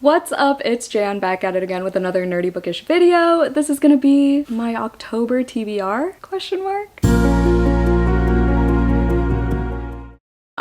What's up? It's Jan back at it again with another nerdy bookish video. This is gonna be my October TBR? Question mark?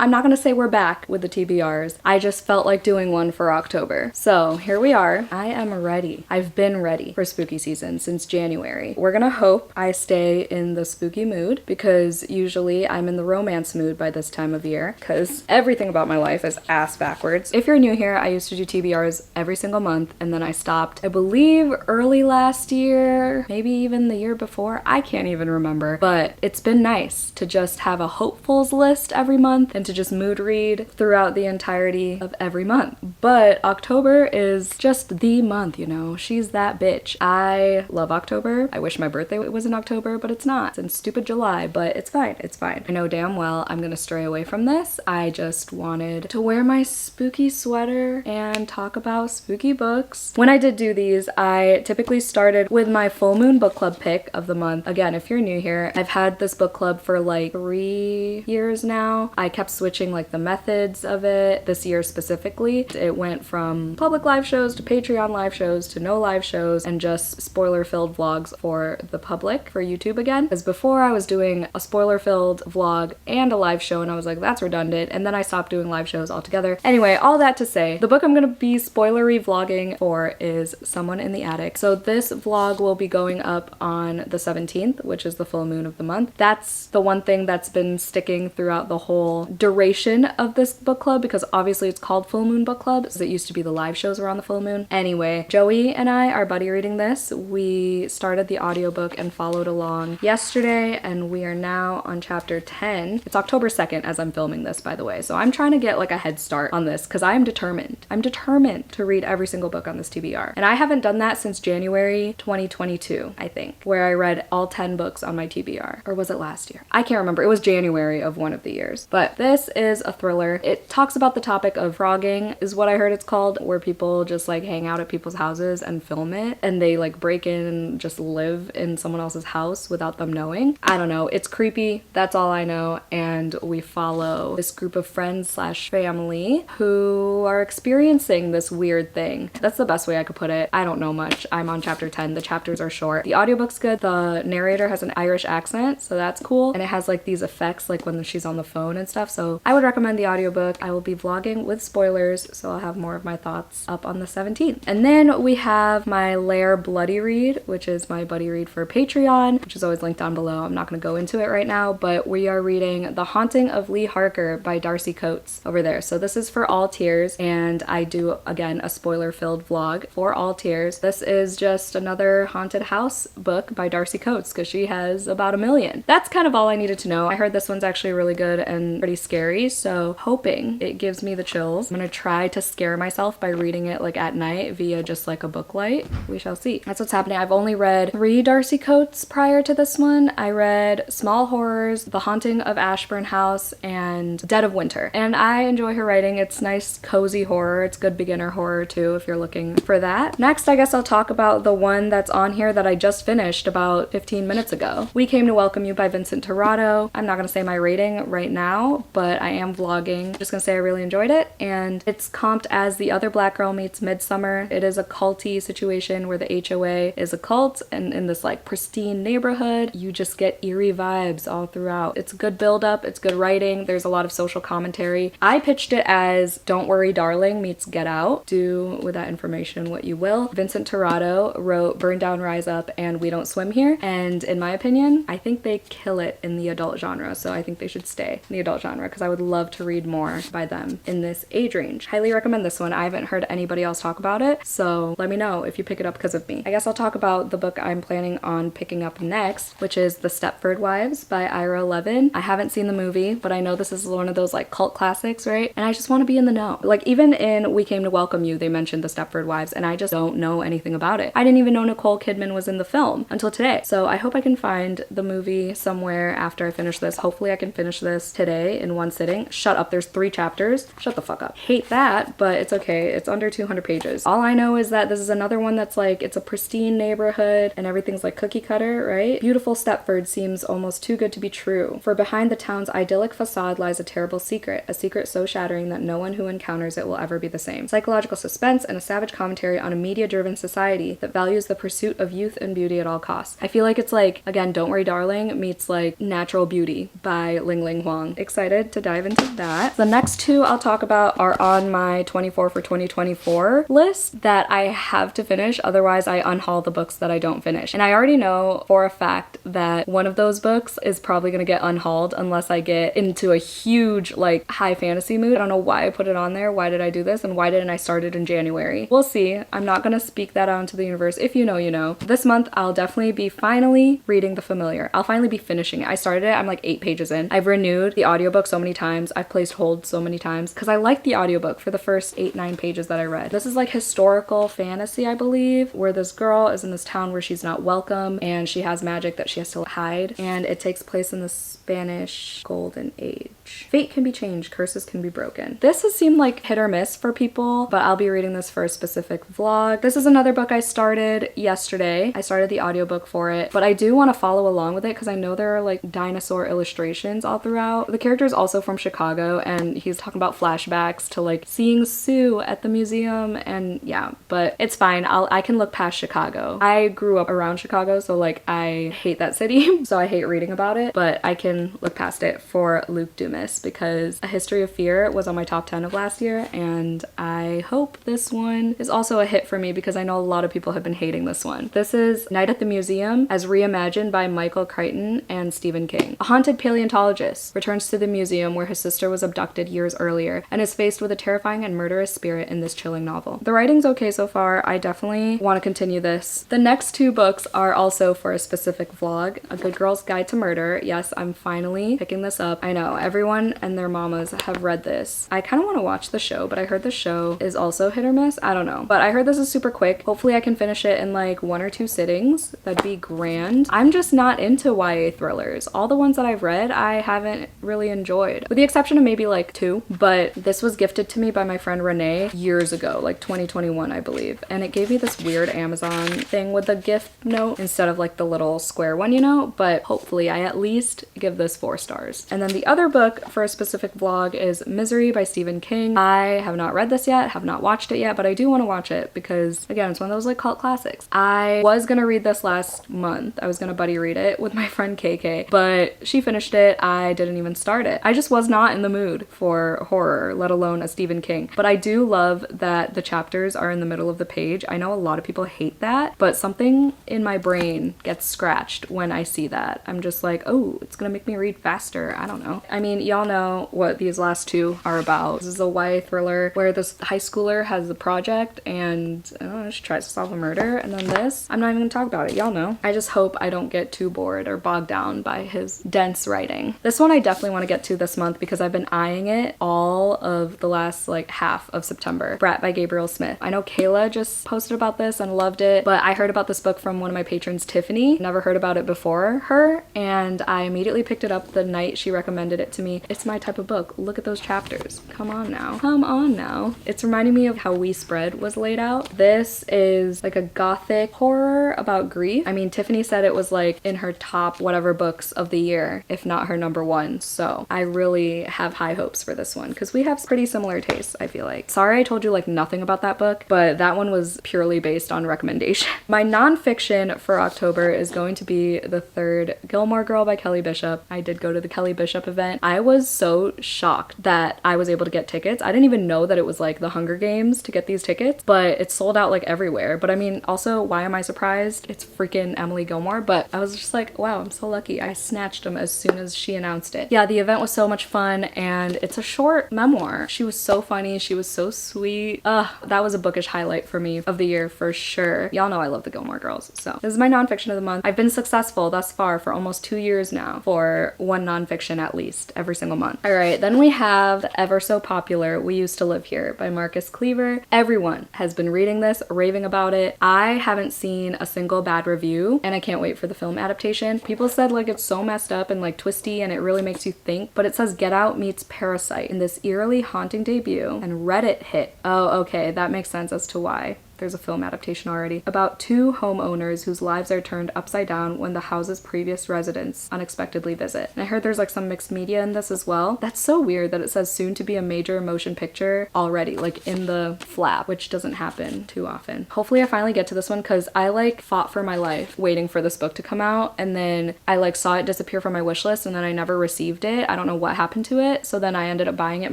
I'm not gonna say we're back with the TBRs. I just felt like doing one for October. So here we are. I am ready. I've been ready for spooky season since January. We're gonna hope I stay in the spooky mood because usually I'm in the romance mood by this time of year because everything about my life is ass backwards. If you're new here, I used to do TBRs every single month and then I stopped, I believe early last year, maybe even the year before. I can't even remember, but it's been nice to just have a hopefuls list every month and to just mood read throughout the entirety of every month. But October is just the month, you know? She's that bitch. I love October. I wish my birthday was in October, but it's not. It's in stupid July, but it's fine. It's fine. I know damn well I'm gonna stray away from this. I just wanted to wear my spooky sweater and talk about spooky books. When I did do these, I typically started with my full moon book club pick of the month. Again, if you're new here, I've had this book club for like 3 years now. I kept switching like the methods of it this year specifically. It went from public live shows to Patreon live shows to no live shows and just spoiler filled vlogs for the public for YouTube again. Because before I was doing a spoiler filled vlog and a live show and I was like, that's redundant. And then I stopped doing live shows altogether. Anyway, all that to say, the book I'm gonna be spoilery vlogging for is Someone in the Attic. So this vlog will be going up on the 17th, which is the full moon of the month. That's the one thing that's been sticking throughout the whole duration of this book club because obviously it's called Full Moon Book Club because it used to be the live shows were on the full moon. Anyway, Joey and I are buddy reading this. We started the audiobook and followed along yesterday and we are now on chapter 10. It's October 2nd as I'm filming this, by the way. So I'm trying to get like a head start on this because I'm determined. I'm determined to read every single book on this TBR. And I haven't done that since January 2022, I think, where I read all 10 books on my TBR. Or was it last year? I can't remember. It was January of one of the years. But this is a thriller. It talks about the topic of frogging is what I heard it's called, where people just like hang out at people's houses and film it and they like break in and just live in someone else's house without them knowing. I don't know. It's creepy. That's all I know. And we follow this group of friends slash family who are experiencing this weird thing. That's the best way I could put it. I don't know much. I'm on chapter 10. The chapters are short. The audiobook's good. The narrator has an Irish accent, so that's cool. And it has like these effects like when she's on the phone and stuff. So I would recommend the audiobook. I will be vlogging with spoilers, so I'll have more of my thoughts up on the 17th. And then we have my Lair Bloody Read, which is my buddy read for Patreon, which is always linked down below. I'm not going to go into it right now, but we are reading The Haunting of Lee Harker by Darcy Coates over there. So this is for all tiers, and I do, again, a spoiler-filled vlog for all tiers. This is just another haunted house book by Darcy Coates because she has about 1 million. That's kind of all I needed to know. I heard this one's actually really good and pretty scary, so hoping it gives me the chills. I'm gonna try to scare myself by reading it like at night via just like a book light. We shall see. That's what's happening. I've only read 3 Darcy Coates prior to this one. I read Small Horrors, The Haunting of Ashburn House, and Dead of Winter. And I enjoy her writing. It's nice, cozy horror. It's good beginner horror too if you're looking for that. Next, I guess I'll talk about the one that's on here that I just finished about 15 minutes ago. We Came to Welcome You by Vincent Torrado. I'm not gonna say my rating right now, but I am vlogging. I'm just gonna say I really enjoyed it, and it's comped as The Other Black Girl Meets Midsummer. It is a culty situation where the HOA is a cult, and in this like pristine neighborhood, you just get eerie vibes all throughout. It's good build-up, it's good writing, there's a lot of social commentary. I pitched it as Don't Worry Darling meets Get Out. Do with that information what you will. Vincent Torrado wrote Burn Down, Rise Up, and We Don't Swim Here, and in my opinion, I think they kill it in the adult genre, so I think they should stay in the adult genre because I would love to read more by them in this age range. Highly recommend this one. I haven't heard anybody else talk about it, so let me know if you pick it up because of me. I guess I'll talk about the book I'm planning on picking up next, which is The Stepford Wives by Ira Levin. I haven't seen the movie, but I know this is one of those like cult classics, right? And I just want to be in the know. Like even in We Came to Welcome You, they mentioned The Stepford Wives, and I just don't know anything about it. I didn't even know Nicole Kidman was in the film until today. So I hope I can find the movie somewhere after I finish this. Hopefully I can finish this today in one sitting. Shut up, there's 3 chapters. Shut the fuck up. Hate that, but it's okay. It's under 200 pages. All I know is that this is another one that's like, it's a pristine neighborhood and everything's like cookie cutter, right? Beautiful Stepford seems almost too good to be true. For behind the town's idyllic facade lies a terrible secret, a secret so shattering that no one who encounters it will ever be the same. Psychological suspense and a savage commentary on a media-driven society that values the pursuit of youth and beauty at all costs. I feel like it's like, again, Don't Worry Darling meets like Natural Beauty by Ling Ling Huang. Excited to dive into that. The next 2 I'll talk about are on my 24 for 2024 list that I have to finish, otherwise I unhaul the books that I don't finish. And I already know for a fact that one of those books is probably gonna get unhauled unless I get into a huge like high fantasy mood. I don't know why I put it on there. Why did I do this? And why didn't I start it in January? We'll see. I'm not gonna speak that out into the universe. If you know, you know. This month I'll definitely be finally reading The Familiar. I'll finally be finishing it. I started it, I'm like 8 pages in. I've renewed the audiobook so many times. I've placed hold so many times because I liked the audiobook for the first 8-9 pages that I read. This is like historical fantasy, I believe, where this girl is in this town where she's not welcome and she has magic that she has to hide, and it takes place in the Spanish Golden Age. Fate can be changed, curses can be broken. This has seemed like hit or miss for people, but I'll be reading this for a specific vlog. This is another book I started yesterday. I started the audiobook for it, but I do want to follow along with it because I know there are like dinosaur illustrations all throughout. The character is also from Chicago and he's talking about flashbacks to like seeing Sue at the museum, and yeah, but it's fine. I can look past Chicago. I grew up around Chicago, so like I hate that city, so I hate reading about it, but I can look past it for Luke Dumas because A History of Fear was on my top 10 of last year, and I hope this one is also a hit for me because I know a lot of people have been hating this one. This is Night at the Museum as reimagined by Michael Crichton and Stephen King. A haunted paleontologist returns to the museum where his sister was abducted years earlier and is faced with a terrifying and murderous spirit in this chilling novel. The writing's okay so far. I definitely want to continue this. The next 2 books are also for a specific vlog. A Good Girl's Guide to Murder. Yes, I'm finally picking this up. I know everyone and their mamas have read this. I kind of want to watch the show, but I heard the show is also hit or miss. I don't know, but I heard this is super quick. Hopefully I can finish it in like 1 or 2 sittings. That'd be grand. I'm just not into YA thrillers. All the ones that I've read I haven't really enjoyed, with the exception of maybe like 2, but this was gifted to me by my friend Renee years ago, like 2021 I believe, and it gave me this weird Amazon thing with the gift note instead of like the little square one, you know, but hopefully I at least give this 4 stars. And then the other book for a specific vlog is Misery by Stephen King. I have not read this yet, have not watched it yet, but I do want to watch it because again, it's one of those like cult classics. I was gonna read this last month. I was gonna buddy read it with my friend KK, but she finished it. I didn't even start it. I just was not in the mood for horror, let alone a Stephen King. But I do love that the chapters are in the middle of the page. I know a lot of people hate that, but something in my brain gets scratched when I see that. I'm just like, oh, it's gonna make me read faster. I don't know. I mean, y'all know what these last 2 are about. This is a YA thriller where this high schooler has a project and she tries to solve a murder, and then this, I'm not even gonna talk about it. Y'all know. I just hope I don't get too bored or bogged down by his dense writing. This one I definitely want to get to this month because I've been eyeing it all of the last like half of September. Brat by Gabriel Smith. I know Kayla just posted about this and loved it, but I heard about this book from one of my patrons, Tiffany. Never heard about it before her, and I immediately picked it up the night she recommended it to me. It's my type of book. Look at those chapters. Come on now. Come on now. It's reminding me of how We Spread was laid out. This is like a gothic horror about grief. I mean, Tiffany said it was like in her top whatever books of the year, if not her #1. So I really have high hopes for this one because we have pretty similar tastes, I feel like. Sorry I told you like nothing about that book, but that one was purely based on recommendation. My nonfiction for October is going to be The Third Gilmore Girl by Kelly Bishop. I did go to the Kelly Bishop event. I was so shocked that I was able to get tickets. I didn't even know that it was like the Hunger Games to get these tickets, but it sold out like everywhere. But I mean, also, why am I surprised? It's freaking Emily Gilmore, but I was just like, wow, I'm so lucky. I snatched them as soon as she announced it. Yeah, the event was so much fun, and it's a short memoir. She was so funny. She was so sweet. That was a bookish highlight for me of the year for sure. Y'all know I love the Gilmore Girls. So this is my nonfiction of the month. I've been successful thus far for almost 2 years now for one nonfiction at least every single month. All right, then we have the ever so popular We Used to Live Here by Marcus Cleaver. Everyone has been reading this, raving about it. I haven't seen a single bad review, and I can't wait for the film adaptation. People said like it's so messed up and like twisty and it really makes you think, but it says Get Out meets Parasite in this eerily haunting debut and Reddit hit. Oh, okay, that makes sense as to why. There's a film adaptation already, about two homeowners whose lives are turned upside down when the house's previous residents unexpectedly visit. And I heard there's like some mixed media in this as well. That's so weird that it says soon to be a major motion picture already, like in the flap, which doesn't happen too often. Hopefully I finally get to this one, because I like fought for my life waiting for this book to come out, and then I like saw it disappear from my wish list, and then I never received it. I don't know what happened to it, so then I ended up buying it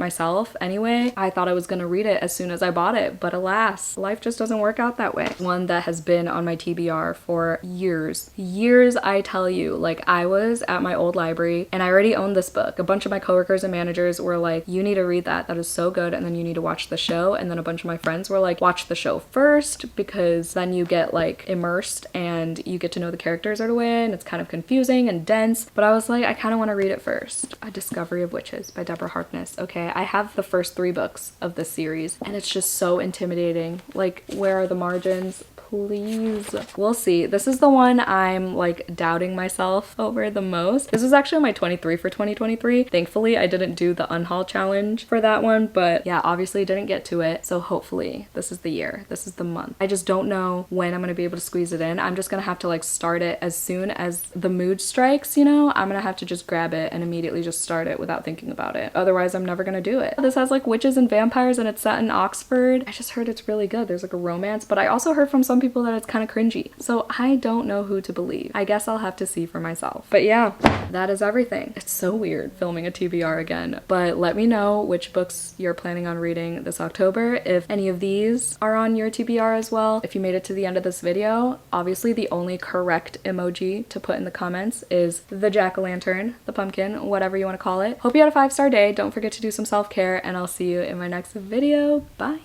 myself anyway. I thought I was gonna read it as soon as I bought it, but alas, life just doesn't work out that way. One that has been on my TBR for years. Years, I tell you. Like, I was at my old library and I already owned this book. A bunch of my coworkers and managers were like, you need to read that. That is so good. And then you need to watch the show. And then a bunch of my friends were like, watch the show first, because then you get like immersed and you get to know the characters right away, and it's kind of confusing and dense. But I was like, I kind of want to read it first. A Discovery of Witches by Deborah Harkness. Okay, I have the first 3 books of this series and it's just so intimidating. Like, where are the margins? Please. We'll see. This is the one I'm like doubting myself over the most. This was actually my 23 for 2023. Thankfully, I didn't do the unhaul challenge for that one, but yeah, obviously didn't get to it. So hopefully this is the year. This is the month. I just don't know when I'm gonna be able to squeeze it in. I'm just gonna have to like start it as soon as the mood strikes, you know? I'm gonna have to just grab it and immediately just start it without thinking about it. Otherwise, I'm never gonna do it. This has like witches and vampires and it's set in Oxford. I just heard it's really good. There's like a romance, but I also heard from some people that it's kind of cringy. So I don't know who to believe. I guess I'll have to see for myself. But yeah, that is everything. It's so weird filming a TBR again, but let me know which books you're planning on reading this October. If any of these are on your TBR as well. If you made it to the end of this video, obviously the only correct emoji to put in the comments is the jack-o'-lantern, the pumpkin, whatever you want to call it. Hope you had a 5-star day. Don't forget to do some self-care, and I'll see you in my next video. Bye.